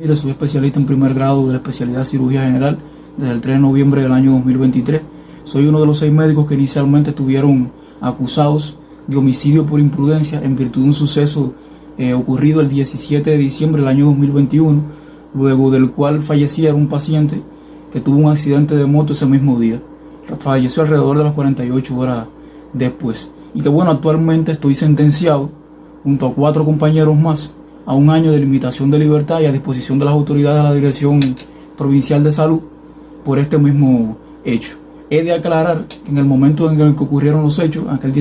Mire, soy especialista en primer grado de la especialidad de cirugía general desde el 3 de noviembre del año 2023. Soy uno de los 6 médicos que inicialmente estuvieron acusados de homicidio por imprudencia en virtud de un suceso ocurrido el 17 de diciembre del año 2021, luego del cual fallecía un paciente que tuvo un accidente de moto ese mismo día. Falleció alrededor de las 48 horas después. Y que bueno, actualmente estoy sentenciado junto a 4 compañeros más a 1 año de limitación de libertad y a disposición de las autoridades de la Dirección Provincial de Salud por este mismo hecho. He de aclarar que en el momento en el que ocurrieron los hechos, aquel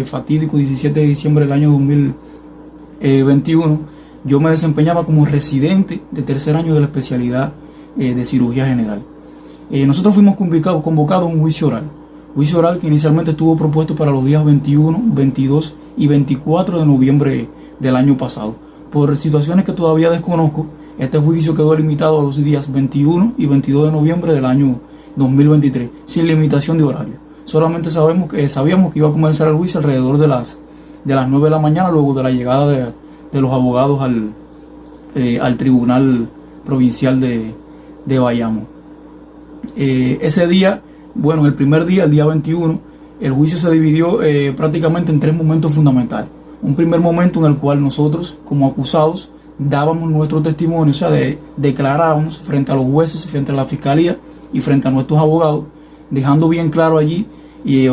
fatídico 17 de diciembre del año 2021, yo me desempeñaba como residente de tercer año de la especialidad de cirugía general. Nosotros fuimos convocados a un juicio oral que inicialmente estuvo propuesto para los días 21, 22 y 24 de noviembre del año pasado. Por situaciones que todavía desconozco, este juicio quedó limitado a los días 21 y 22 de noviembre del año 2023, sin limitación de horario. Solamente sabíamos que iba a comenzar el juicio alrededor de las 9 de la mañana, luego de la llegada de los abogados al Tribunal Provincial de Bayamo. Ese día, bueno, el primer día, el día 21, el juicio se dividió prácticamente en 3 momentos fundamentales. Un primer momento en el cual nosotros, como acusados, dábamos nuestro testimonio, o sea, declarábamos frente a los jueces, frente a la fiscalía y frente a nuestros abogados, dejando bien claro allí y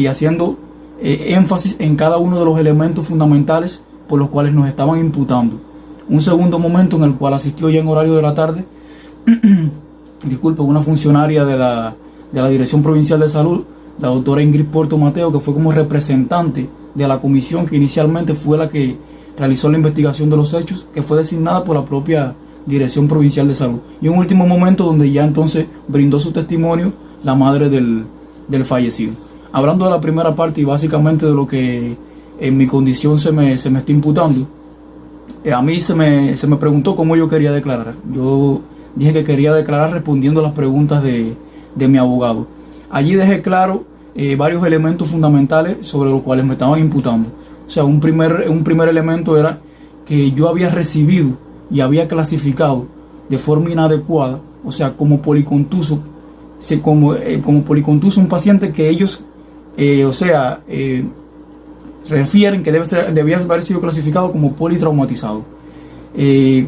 haciendo énfasis en cada uno de los elementos fundamentales por los cuales nos estaban imputando. Un segundo momento en el cual asistió ya en horario de la tarde, una funcionaria de la Dirección Provincial de Salud, la doctora Ingrid Porto Mateo, que fue como representante de la comisión que inicialmente fue la que realizó la investigación de los hechos, que fue designada por la propia Dirección Provincial de Salud. Y un último momento donde ya entonces brindó su testimonio la madre del fallecido. Hablando de la primera parte y básicamente de lo que en mi condición se me está imputando, a mí se me preguntó cómo yo quería declarar. Yo dije que quería declarar respondiendo a las preguntas de mi abogado. Allí dejé claro varios elementos fundamentales sobre los cuales me estaban imputando. O sea, un primer elemento era que yo había recibido y había clasificado de forma inadecuada, o sea, como policontuso, un paciente que ellos, refieren que debía haber sido clasificado como politraumatizado.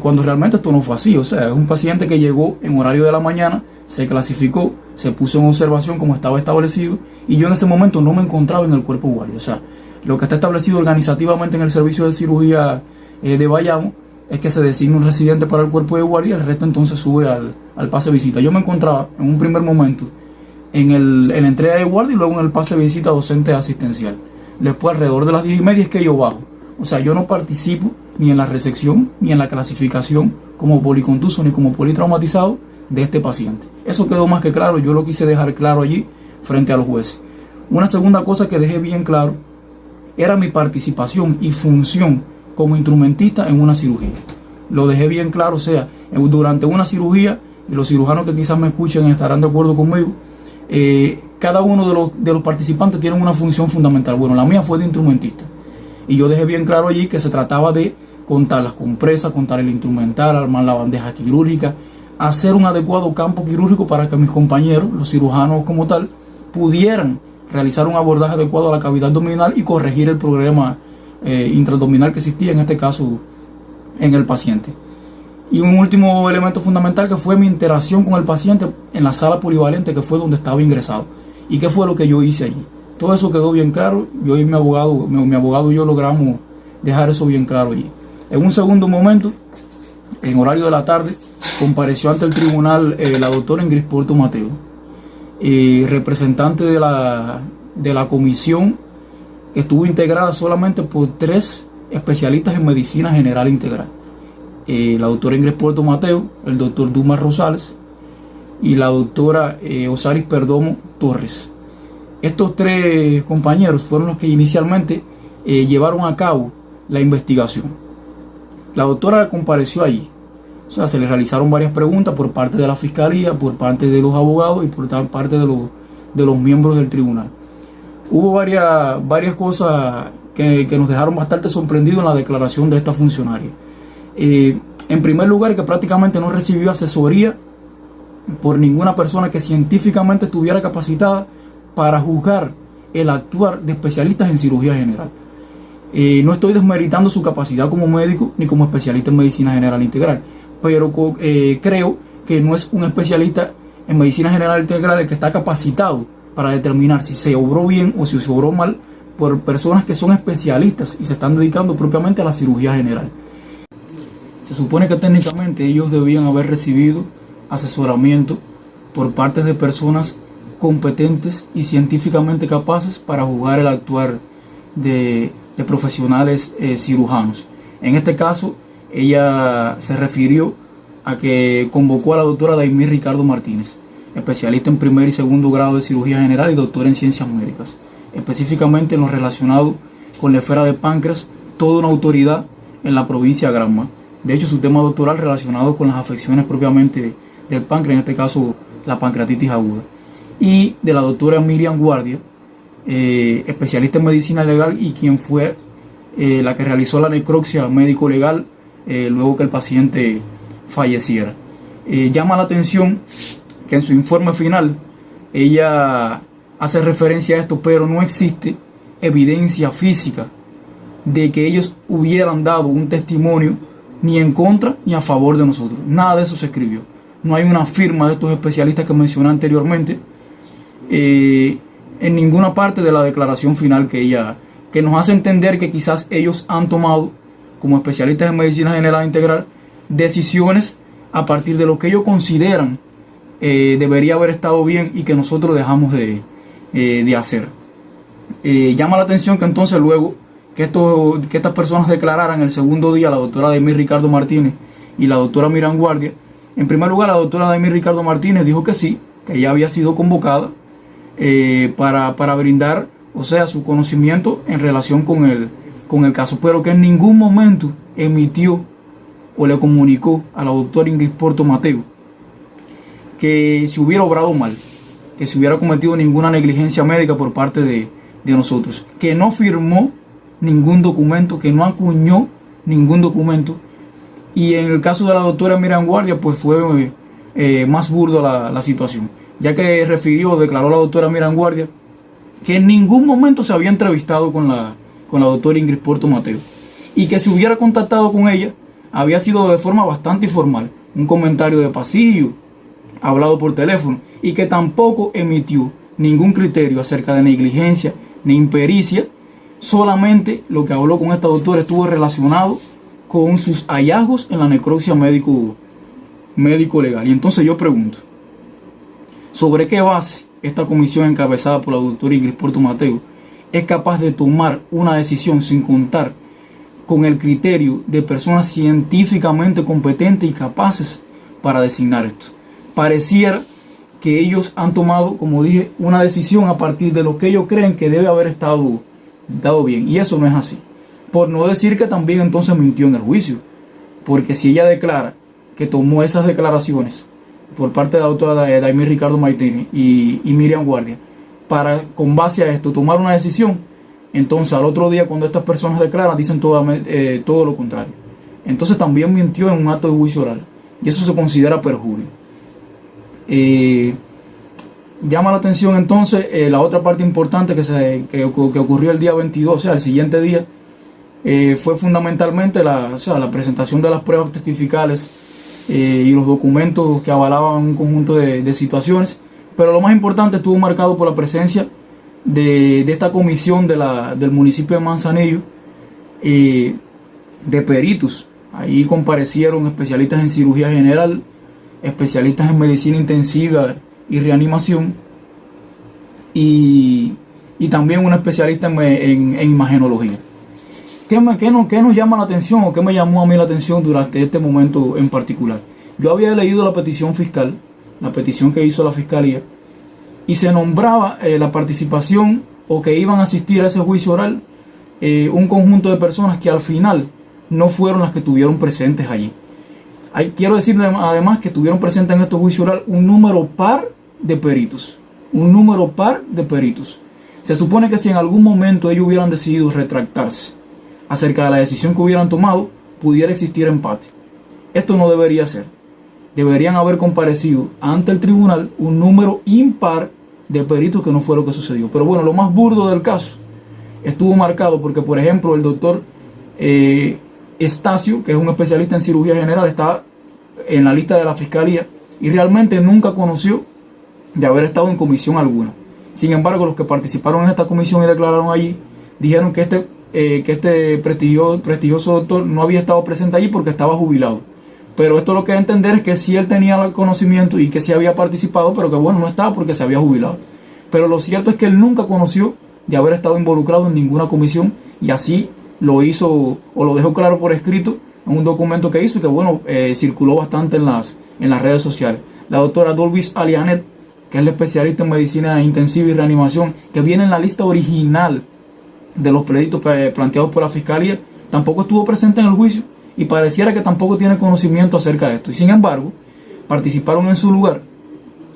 Cuando realmente esto no fue así. O sea, es un paciente que llegó en horario de la mañana, se clasificó, se puso en observación como estaba establecido, y yo en ese momento no me encontraba en el cuerpo guardia. O sea, lo que está establecido organizativamente en el servicio de cirugía de Bayamo es que se designa un residente para el cuerpo de guardia, el resto entonces sube al pase de visita. Yo me encontraba en un primer momento en la entrega de guardia y luego en el pase de visita docente asistencial. Después, alrededor de las 10:30 es que yo bajo. O sea, yo no participo ni en la resección ni en la clasificación como policontuso ni como politraumatizado de este paciente. Eso quedó más que claro, yo lo quise dejar claro allí frente a los jueces. Una segunda cosa que dejé bien claro era mi participación y función como instrumentista en una cirugía. Lo dejé bien claro, o sea, durante una cirugía, y los cirujanos que quizás me escuchen estarán de acuerdo conmigo, cada uno de los participantes tiene una función fundamental. Bueno, la mía fue de instrumentista. Y yo dejé bien claro allí que se trataba de contar las compresas, contar el instrumental, armar la bandeja quirúrgica, hacer un adecuado campo quirúrgico para que mis compañeros, los cirujanos como tal, pudieran realizar un abordaje adecuado a la cavidad abdominal y corregir el problema intraabdominal que existía en este caso en el paciente. Y un último elemento fundamental que fue mi interacción con el paciente en la sala polivalente, que fue donde estaba ingresado. ¿Y qué fue lo que yo hice allí? Todo eso quedó bien claro. Yo y mi abogado y yo logramos dejar eso bien claro allí. En un segundo momento, en horario de la tarde, compareció ante el tribunal la doctora Ingrid Porto Mateo, representante de la comisión, que estuvo integrada solamente por 3 especialistas en medicina general integral. La doctora Ingrid Porto Mateo, el doctor Dumas Rosales y la doctora Osaris Perdomo Torres. Estos 3 compañeros fueron los que inicialmente llevaron a cabo la investigación. La doctora compareció allí. O sea, se le realizaron varias preguntas por parte de la fiscalía, por parte de los abogados y por parte de los miembros del tribunal. Hubo varias cosas que nos dejaron bastante sorprendidos en la declaración de esta funcionaria. En primer lugar, que prácticamente no recibió asesoría por ninguna persona que científicamente estuviera capacitada para juzgar el actuar de especialistas en cirugía general. No estoy desmeritando su capacidad como médico ni como especialista en medicina general integral, pero creo que no es un especialista en medicina general integral el que está capacitado para determinar si se obró bien o si se obró mal por personas que son especialistas y se están dedicando propiamente a la cirugía general. Se supone que técnicamente ellos debían haber recibido asesoramiento por parte de personas competentes y científicamente capaces para juzgar el actuar de profesionales cirujanos. En este caso, ella se refirió a que convocó a la doctora Daimir Ricardo Martínez, especialista en primer y segundo grado de cirugía general y doctora en ciencias médicas, específicamente en lo relacionado con la esfera de páncreas, toda una autoridad en la provincia de Granma. De hecho, su tema doctoral relacionado con las afecciones propiamente del páncreas, en este caso la pancreatitis aguda. Y de la doctora Miriam Guardia, especialista en medicina legal y quien fue la que realizó la necropsia médico-legal luego que el paciente falleciera. Llama la atención que en su informe final ella hace referencia a esto, pero no existe evidencia física de que ellos hubieran dado un testimonio ni en contra ni a favor de nosotros. Nada de eso se escribió. No hay una firma de estos especialistas que mencioné anteriormente en ninguna parte de la declaración final que nos hace entender que quizás ellos han tomado, como especialistas en medicina general integral, decisiones a partir de lo que ellos consideran debería haber estado bien y que nosotros dejamos de hacer. Llama la atención que entonces luego que estas personas declararan el segundo día, la doctora Daimir Ricardo Martínez y la doctora Miriam Guardia. En primer lugar, la doctora Daimir Ricardo Martínez dijo que sí, que ella había sido convocada para brindar, o sea, su conocimiento en relación con el caso, pero que en ningún momento emitió o le comunicó a la doctora Ingrid Porto Mateo que se hubiera obrado mal, que se hubiera cometido ninguna negligencia médica por parte de nosotros, que no firmó ningún documento, que no acuñó ningún documento. Y en el caso de la doctora Miriam Guardia, pues fue más burdo la situación, ya que declaró la doctora Miriam Guardia que en ningún momento se había entrevistado con la doctora Ingrid Porto Mateo y que si hubiera contactado con ella había sido de forma bastante informal, un comentario de pasillo, hablado por teléfono, y que tampoco emitió ningún criterio acerca de negligencia ni impericia. Solamente lo que habló con esta doctora estuvo relacionado con sus hallazgos en la necropsia médico legal. Y entonces yo pregunto, ¿sobre qué base esta comisión encabezada por la doctora Ingrid Porto Mateo es capaz de tomar una decisión sin contar con el criterio de personas científicamente competentes y capaces para designar esto? Pareciera que ellos han tomado, como dije, una decisión a partir de lo que ellos creen que debe haber estado bien, y eso no es así. Por no decir que también entonces mintió en el juicio, porque si ella declara que tomó esas declaraciones por parte de la doctora Daimir Ricardo Martínez y Miriam Guardia para, con base a esto, tomar una decisión, entonces al otro día cuando estas personas declaran dicen todo lo contrario. Entonces también mintió en un acto de juicio oral, y eso se considera perjurio. Llama la atención entonces la otra parte importante que ocurrió el día 22, o sea, el siguiente día, fue fundamentalmente la presentación de las pruebas testificales y los documentos que avalaban un conjunto de situaciones, pero lo más importante estuvo marcado por la presencia de esta comisión del municipio de Manzanillo, de peritos. Ahí comparecieron especialistas en cirugía general, especialistas en medicina intensiva y reanimación, y también un especialista en imagenología. ¿Qué nos llama la atención o qué me llamó a mí la atención durante este momento en particular? Yo había leído la petición fiscal, la petición que hizo la fiscalía, y se nombraba la participación o que iban a asistir a ese juicio oral un conjunto de personas que al final no fueron las que estuvieron presentes allí. Quiero decir además que estuvieron presentes en estos juicios oral un número par de peritos. Se supone que si en algún momento ellos hubieran decidido retractarse acerca de la decisión que hubieran tomado, pudiera existir empate. esto no debería ser. Deberían haber comparecido ante el tribunal un número impar de peritos, que no fue lo que sucedió. Pero bueno, lo más burdo del caso estuvo marcado porque, por ejemplo, el doctor Estacio, que es un especialista en cirugía general, está en la lista de la fiscalía y realmente nunca conoció de haber estado en comisión alguna. Sin embargo, los que participaron en esta comisión y declararon allí dijeron que este prestigioso doctor no había estado presente allí porque estaba jubilado. Pero esto lo que hay que entender es que sí él tenía el conocimiento y que sí había participado, pero que bueno, no estaba porque se había jubilado. Pero lo cierto es que él nunca conoció de haber estado involucrado en ninguna comisión, y así lo hizo o lo dejó claro por escrito en un documento que hizo y que bueno, circuló bastante en las redes sociales. La doctora Dolvis Alianet, que es la especialista en medicina intensiva y reanimación, que viene en la lista original de los peritos planteados por la fiscalía, tampoco estuvo presente en el juicio y pareciera que tampoco tiene conocimiento acerca de esto. Y sin embargo, participaron en su lugar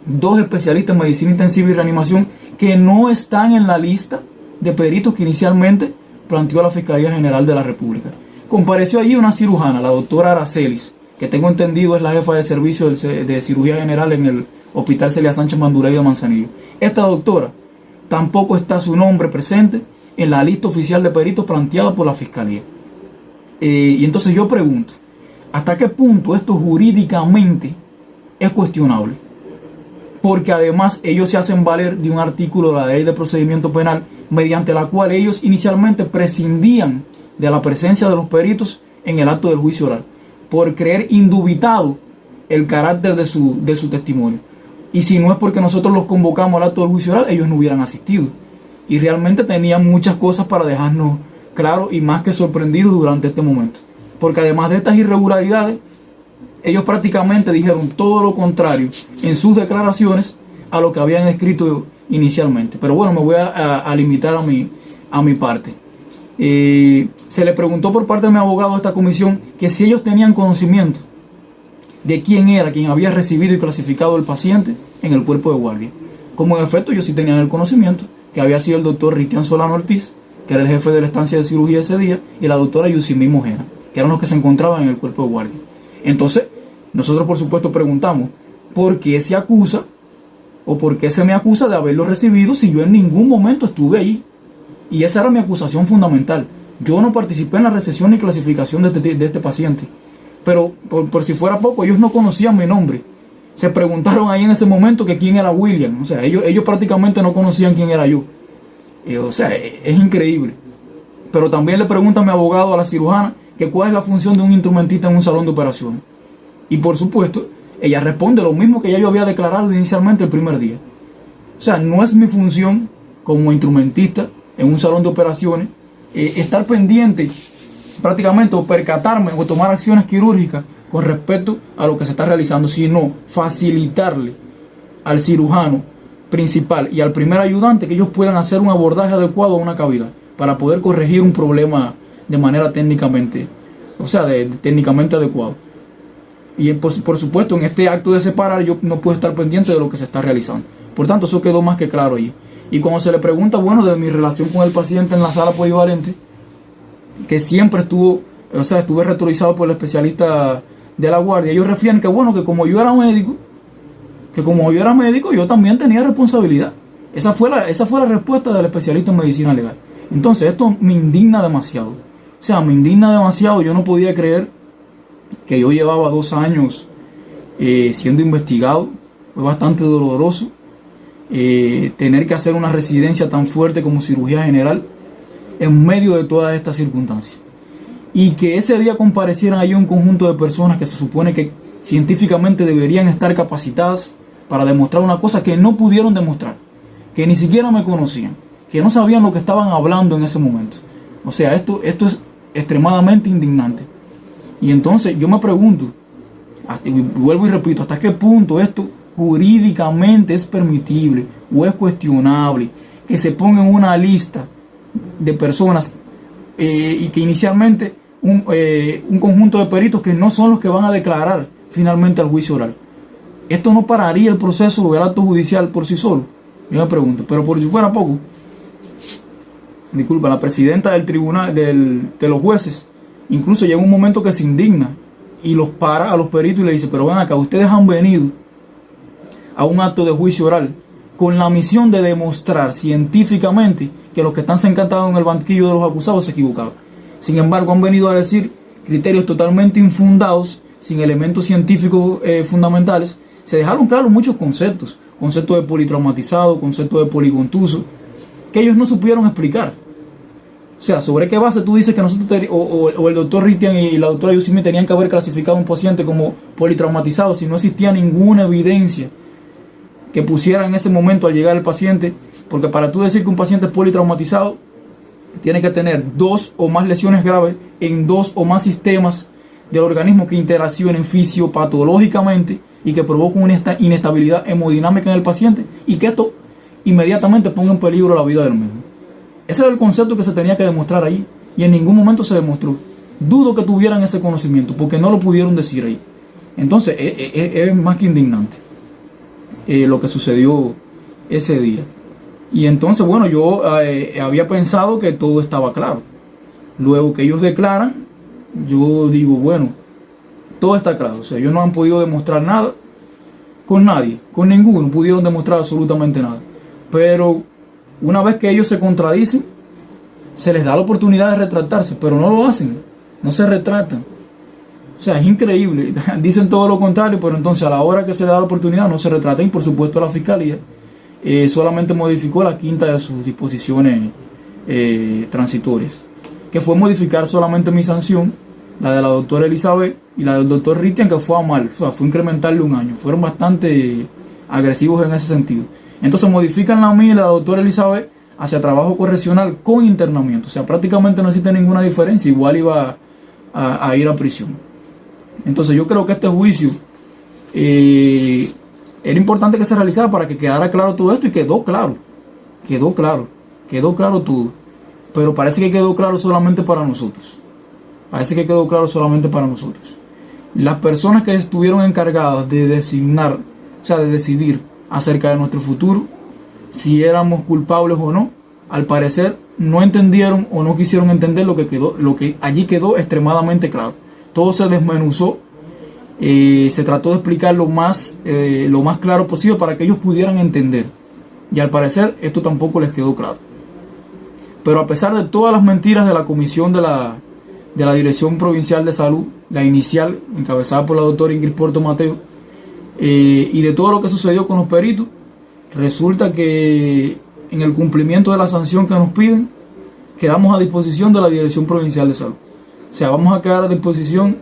dos especialistas en medicina intensiva y reanimación que no están en la lista de peritos que inicialmente planteó la Fiscalía General de la República. Compareció allí una cirujana, la doctora Aracelis, que tengo entendido es la jefa de servicio de cirugía general en el Hospital Celia Sánchez Mandurey de Manzanillo. Esta doctora tampoco está su nombre presente en la lista oficial de peritos planteada por la Fiscalía. Y entonces yo pregunto, ¿hasta qué punto esto jurídicamente es cuestionable? Porque además ellos se hacen valer de un artículo de la Ley de Procedimiento Penal mediante la cual ellos inicialmente prescindían de la presencia de los peritos en el acto del juicio oral, por creer indubitado el carácter de su testimonio. Y si no es porque nosotros los convocamos al acto del juicio oral, ellos no hubieran asistido. Y realmente tenían muchas cosas para dejarnos claro y más que sorprendidos durante este momento. Porque además de estas irregularidades, ellos prácticamente dijeron todo lo contrario en sus declaraciones a lo que habían escrito inicialmente. Pero bueno, me voy a limitar a mi parte. Se le preguntó por parte de mi abogado a esta comisión que si ellos tenían conocimiento de quién era quien había recibido y clasificado el paciente en el cuerpo de guardia. Como en efecto ellos sí tenían el conocimiento, que había sido el doctor Cristian Solano Ortiz, que era el jefe de la estancia de cirugía ese día, y la doctora Yusimí Mojena, que eran los que se encontraban en el cuerpo de guardia. Entonces, nosotros por supuesto preguntamos, ¿por qué se acusa o por qué se me acusa de haberlo recibido si yo en ningún momento estuve ahí? Y esa era mi acusación fundamental. Yo no participé en la recepción ni clasificación de este paciente. Pero por si fuera poco, ellos no conocían mi nombre. Se preguntaron ahí en ese momento que quién era William. O sea, ellos prácticamente no conocían quién era yo. O sea, es increíble. Pero también le pregunta a mi abogado, a la cirujana, que cuál es la función de un instrumentista en un salón de operaciones. Y por supuesto, ella responde lo mismo que ya yo había declarado inicialmente el primer día. O sea, no es mi función como instrumentista en un salón de operaciones estar pendiente prácticamente o percatarme o tomar acciones quirúrgicas con respecto a lo que se está realizando, sino facilitarle al cirujano principal y al primer ayudante que ellos puedan hacer un abordaje adecuado a una cavidad para poder corregir un problema de manera técnicamente adecuado. Y por supuesto, en este acto de separar yo no puedo estar pendiente de lo que se está realizando. Por tanto, eso quedó más que claro allí. Y cuando se le pregunta, bueno, de mi relación con el paciente en la sala polivalente, que siempre estuve retrorizado por el especialista de la guardia, ellos refieren que bueno, que como yo era médico, yo también tenía responsabilidad. Esa fue la respuesta del especialista en medicina legal. Entonces esto me indigna demasiado. O sea, me indigna demasiado. Yo no podía creer que yo llevaba 2 años siendo investigado. Fue bastante doloroso tener que hacer una residencia tan fuerte como cirugía general en medio de todas estas circunstancias. Y que ese día comparecieran ahí un conjunto de personas que se supone que científicamente deberían estar capacitadas para demostrar una cosa que no pudieron demostrar, que ni siquiera me conocían, que no sabían lo que estaban hablando en ese momento. O sea, esto es extremadamente indignante. Y entonces yo me pregunto, y vuelvo y repito, ¿hasta qué punto esto jurídicamente es permitible o es cuestionable que se ponga en una lista de personas y que inicialmente un conjunto de peritos que no son los que van a declarar finalmente al juicio oral? ¿Esto no pararía el proceso del acto judicial por sí solo? Yo me pregunto. Pero por si fuera poco, disculpa, la presidenta del tribunal de los jueces incluso llega un momento que se indigna y los para a los peritos y le dice, pero ven acá, ustedes han venido a un acto de juicio oral con la misión de demostrar científicamente que los que están sentados en el banquillo de los acusados se equivocaban. Sin embargo, han venido a decir criterios totalmente infundados, sin elementos científicos fundamentales. Se dejaron claros muchos conceptos de politraumatizado, conceptos de policontuso, que ellos no supieron explicar. O sea, ¿sobre qué base tú dices que nosotros, o el doctor Ristian y la doctora Yusimi tenían que haber clasificado a un paciente como politraumatizado si no existía ninguna evidencia que pusiera en ese momento al llegar el paciente? Porque para tú decir que un paciente es politraumatizado, tiene que tener 2 o más lesiones graves en 2 o más sistemas del organismo que interaccionen fisiopatológicamente y que provoquen una inestabilidad hemodinámica en el paciente y que esto inmediatamente ponga en peligro la vida del mismo. Ese era el concepto que se tenía que demostrar ahí y en ningún momento se demostró. Dudo que tuvieran ese conocimiento porque no lo pudieron decir ahí. Entonces es más que indignante lo que sucedió ese día. Y entonces, bueno, yo había pensado que todo estaba claro. Luego que ellos declaran, yo digo, bueno, todo está claro. O sea, ellos no han podido demostrar nada con nadie, con ninguno, pudieron demostrar absolutamente nada. Pero una vez que ellos se contradicen, se les da la oportunidad de retractarse, pero no lo hacen, no se retratan. O sea, es increíble. Dicen todo lo contrario, pero entonces a la hora que se les da la oportunidad no se retratan. Y por supuesto la Fiscalía solamente modificó la quinta de sus disposiciones transitorias, que fue modificar solamente mi sanción, la de la doctora Elizabeth y la del doctor Ristian, que fue a mal, fue incrementarle 1 año. Fueron bastante agresivos en ese sentido. Entonces modifican la mía y la doctora Elizabeth hacia trabajo correccional con internamiento. O sea, prácticamente no existe ninguna diferencia, igual iba a ir a prisión. Entonces yo creo que este juicio era importante que se realizara para que quedara claro todo esto, y quedó claro todo. Pero parece que quedó claro solamente para nosotros. Las personas que estuvieron encargadas de designar, o sea, de decidir acerca de nuestro futuro, si éramos culpables o no, al parecer no entendieron o no quisieron entender lo que allí quedó extremadamente claro. Todo se desmenuzó, se trató de explicar lo más claro posible para que ellos pudieran entender. Y al parecer esto tampoco les quedó claro. Pero a pesar de todas las mentiras de la comisión de la Dirección Provincial de Salud, la inicial, encabezada por la doctora Ingrid Porto Mateo, y de todo lo que sucedió con los peritos, resulta que en el cumplimiento de la sanción que nos piden, quedamos a disposición de la Dirección Provincial de Salud. O sea, vamos a quedar a disposición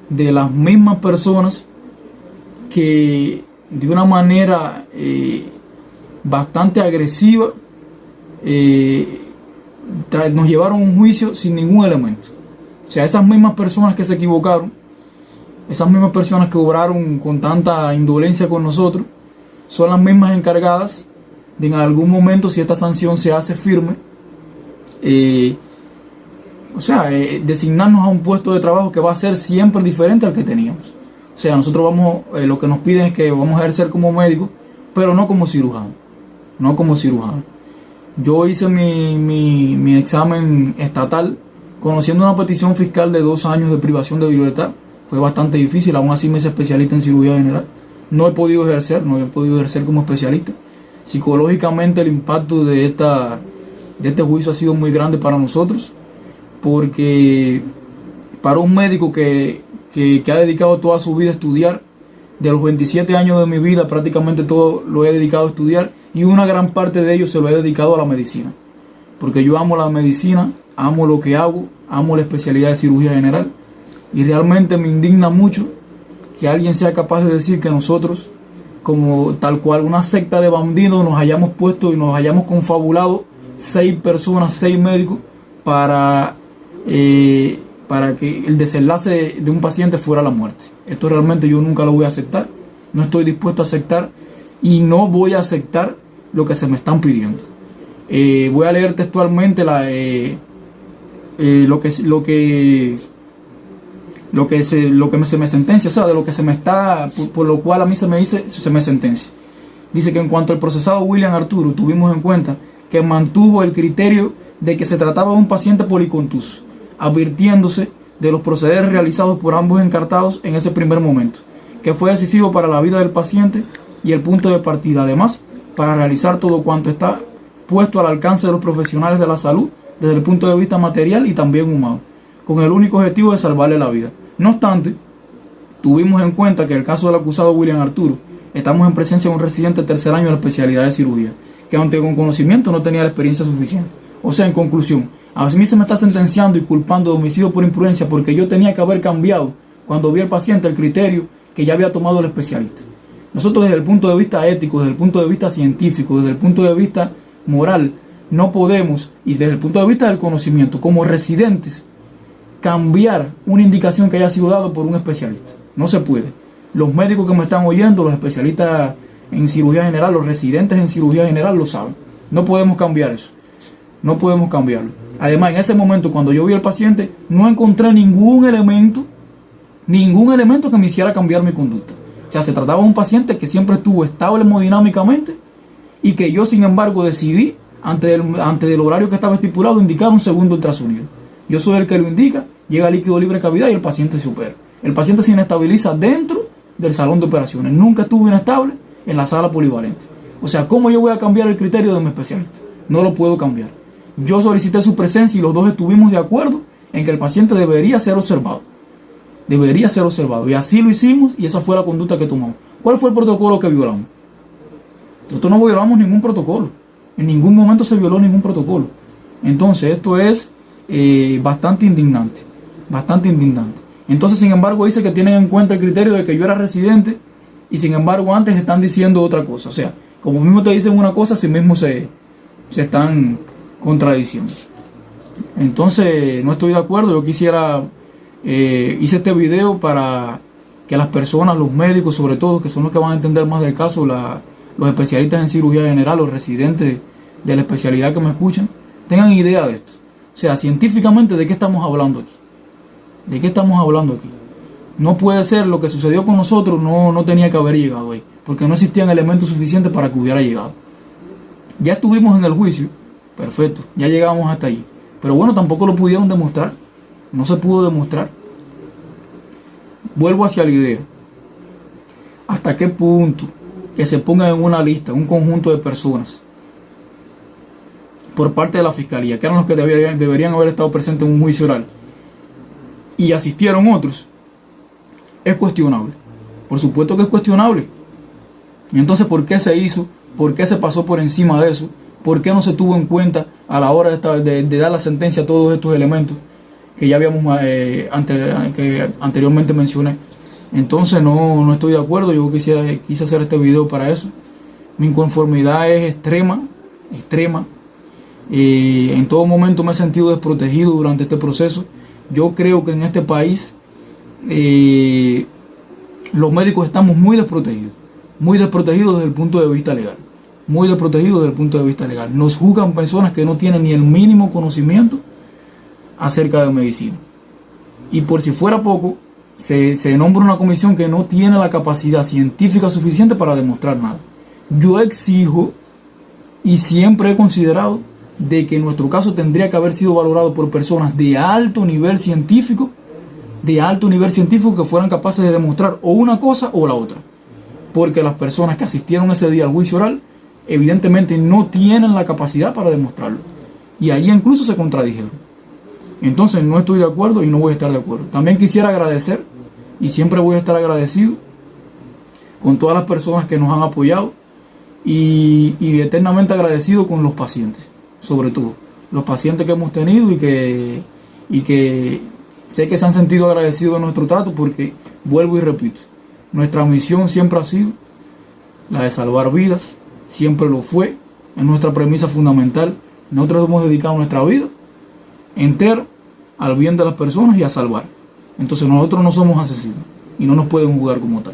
de las mismas personas que de una manera bastante agresiva nos llevaron a un juicio sin ningún elemento. O sea, esas mismas personas que se equivocaron, esas mismas personas que obraron con tanta indolencia con nosotros, son las mismas encargadas de en algún momento, si esta sanción se hace firme, designarnos a un puesto de trabajo que va a ser siempre diferente al que teníamos. O sea, nosotros lo que nos piden es que vamos a ejercer como médicos, pero no como cirujano. Yo hice mi examen estatal conociendo una petición fiscal de 2 años de privación de libertad. Fue bastante difícil, aún así me hice especialista en cirugía general. No he podido ejercer como especialista. Psicológicamente el impacto de este juicio ha sido muy grande para nosotros, porque para un médico que ha dedicado toda su vida a estudiar, de los 27 años de mi vida prácticamente todo lo he dedicado a estudiar, y una gran parte de ello se lo he dedicado a la medicina, porque yo amo la medicina, amo lo que hago, amo la especialidad de cirugía general, y realmente me indigna mucho que alguien sea capaz de decir que nosotros, como tal cual una secta de bandidos, nos hayamos puesto y nos hayamos confabulado 6 personas, 6 médicos para que el desenlace de un paciente fuera la muerte. Esto realmente yo nunca lo voy a aceptar, no estoy dispuesto a aceptar y no voy a aceptar lo que se me están pidiendo. Voy a leer textualmente lo que se me sentencia, o sea, de lo que se me está, por lo cual a mí se me sentencia. Dice que en cuanto al procesado William Arturo, tuvimos en cuenta que mantuvo el criterio de que se trataba de un paciente policontuso, advirtiéndose de los procederes realizados por ambos encartados en ese primer momento, que fue decisivo para la vida del paciente y el punto de partida, además, para realizar todo cuanto está puesto al alcance de los profesionales de la salud desde el punto de vista material y también humano, con el único objetivo de salvarle la vida. No obstante, tuvimos en cuenta que en el caso del acusado William Arturo, estamos en presencia de un residente de tercer año de la especialidad de cirugía, que aunque con conocimiento no tenía la experiencia suficiente. O sea, en conclusión, a mí se me está sentenciando y culpando de homicidio por imprudencia porque yo tenía que haber cambiado, cuando vi al paciente, el criterio que ya había tomado el especialista. Nosotros, desde el punto de vista ético, desde el punto de vista científico, desde el punto de vista moral, no podemos, y desde el punto de vista del conocimiento, como residentes, cambiar una indicación que haya sido dada por un especialista. No se puede. Los médicos que me están oyendo, los especialistas en cirugía general, los residentes en cirugía general lo saben. No podemos cambiar eso. No podemos cambiarlo. Además, en ese momento, cuando yo vi al paciente, no encontré ningún elemento que me hiciera cambiar mi conducta. O sea, se trataba de un paciente que siempre estuvo estable hemodinámicamente y que yo, sin embargo, decidí, antes del horario que estaba estipulado, indicar un segundo ultrasonido. Yo soy el que lo indica, llega líquido libre de cavidad y el paciente se opera. El paciente se inestabiliza dentro del salón de operaciones. Nunca estuvo inestable en la sala polivalente. O sea, ¿cómo yo voy a cambiar el criterio de mi especialista? No lo puedo cambiar. Yo solicité su presencia y los dos estuvimos de acuerdo en que el paciente debería ser observado. Debería ser observado. Y así lo hicimos y esa fue la conducta que tomamos. ¿Cuál fue el protocolo que violamos? Nosotros no violamos ningún protocolo. En ningún momento se violó ningún protocolo. Entonces, esto es bastante indignante. Bastante indignante. Entonces, sin embargo, dice que tienen en cuenta el criterio de que yo era residente y sin embargo antes están diciendo otra cosa. O sea, como mismo te dicen una cosa, así mismo se están contradiciendo. Entonces, no estoy de acuerdo. Yo quisiera, hice este video para que las personas, los médicos sobre todo, que son los que van a entender más del caso, los especialistas en cirugía general, los residentes de la especialidad que me escuchan, tengan idea de esto. O sea, científicamente, ¿de qué estamos hablando aquí? ¿De qué estamos hablando aquí? No puede ser, lo que sucedió con nosotros no tenía que haber llegado ahí, porque no existían elementos suficientes para que hubiera llegado. Ya estuvimos en el juicio, perfecto, ya llegamos hasta ahí. Pero bueno, tampoco lo pudieron demostrar, no se pudo demostrar. Vuelvo hacia la idea. ¿Hasta qué punto que se pongan en una lista un conjunto de personas por parte de la fiscalía, que eran los que deberían haber estado presentes en un juicio oral, y asistieron otros? Es cuestionable. Por supuesto que es cuestionable. Y entonces, ¿por qué se hizo? ¿Por qué se pasó por encima de eso? ¿Por qué no se tuvo en cuenta a la hora de dar la sentencia a todos estos elementos que ya habíamos que anteriormente mencioné? Entonces no estoy de acuerdo. Yo quise hacer este video para eso. Mi inconformidad es extrema. En todo momento me he sentido desprotegido durante este proceso. Yo creo que en este país los médicos estamos muy desprotegidos desde el punto de vista legal. Muy desprotegidos desde el punto de vista legal. Nos juzgan personas que no tienen ni el mínimo conocimiento acerca de medicina. Y por si fuera poco, se nombra una comisión que no tiene la capacidad científica suficiente para demostrar nada. Yo exijo y siempre he considerado de que nuestro caso tendría que haber sido valorado por personas de alto nivel científico, que fueran capaces de demostrar o una cosa o la otra. Porque las personas que asistieron ese día al juicio oral evidentemente no tienen la capacidad para demostrarlo. Y ahí incluso se contradijeron. Entonces no estoy de acuerdo y no voy a estar de acuerdo. También quisiera agradecer, y siempre voy a estar agradecido con todas las personas que nos han apoyado y eternamente agradecido con los pacientes, sobre todo los pacientes que hemos tenido y que sé que se han sentido agradecidos de nuestro trato, porque vuelvo y repito, nuestra misión siempre ha sido la de salvar vidas, siempre lo fue, es nuestra premisa fundamental. Nosotros hemos dedicado nuestra vida entera al bien de las personas y a salvar. Entonces nosotros no somos asesinos y no nos pueden juzgar como tal.